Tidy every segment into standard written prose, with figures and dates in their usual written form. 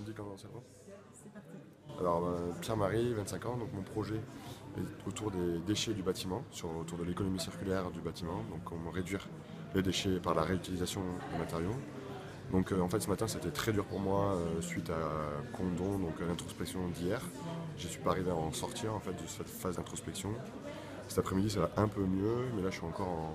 me dis comment c'est bon. C'est parti. Alors, Pierre-Marie, 25 ans, donc mon projet est autour des déchets du bâtiment, autour de l'économie circulaire du bâtiment, donc comment réduire les déchets par la réutilisation des matériaux. Donc en fait ce matin c'était très dur pour moi suite à Condon, donc à l'introspection d'hier. Je ne suis pas arrivé à en sortir en fait de cette phase d'introspection. Cet après-midi ça va un peu mieux, mais là je suis encore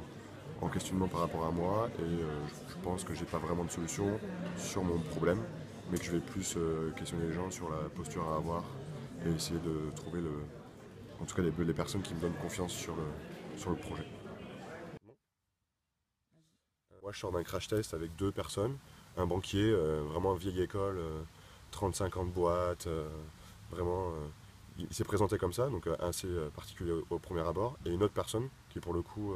en questionnement par rapport à moi et je pense que j'ai pas vraiment de solution sur mon problème, mais que je vais plus questionner les gens sur la posture à avoir et essayer de trouver en tout cas les personnes qui me donnent confiance sur le projet. Moi je sors d'un crash test avec deux personnes, un banquier, vraiment vieille école, 35 ans de boîte, vraiment il s'est présenté comme ça, donc assez particulier au premier abord, et une autre personne qui pour le coup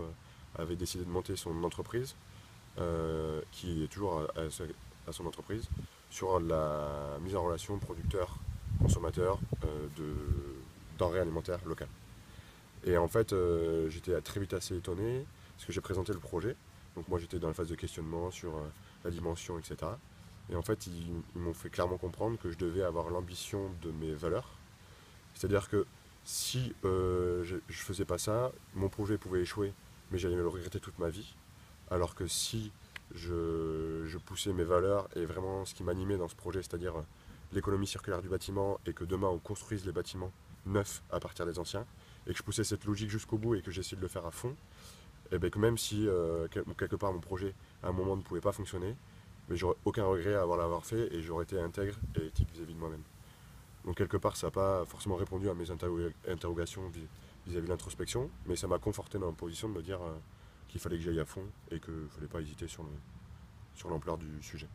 avait décidé de monter son entreprise, qui est toujours à son entreprise, sur la mise en relation producteur-consommateur de denrées alimentaires locales. Et en fait, j'étais très vite assez étonné, parce que j'ai présenté le projet. Donc moi j'étais dans la phase de questionnement sur la dimension, etc. Et en fait, ils m'ont fait clairement comprendre que je devais avoir l'ambition de mes valeurs. C'est-à-dire que si je faisais pas ça, mon projet pouvait échouer, mais j'allais me le regretter toute ma vie. Alors que si je poussais mes valeurs et vraiment ce qui m'animait dans ce projet, c'est-à-dire l'économie circulaire du bâtiment et que demain on construise les bâtiments neufs à partir des anciens, et que je poussais cette logique jusqu'au bout et que j'essayais de le faire à fond, et bien que même si quelque part mon projet à un moment ne pouvait pas fonctionner, mais j'aurais aucun regret à l'avoir fait et j'aurais été intègre et éthique vis-à-vis de moi-même. Donc quelque part ça n'a pas forcément répondu à mes interrogations vis-à-vis de l'introspection, mais ça m'a conforté dans la position de me dire qu'il fallait que j'aille à fond et qu'il ne fallait pas hésiter sur l'ampleur du sujet.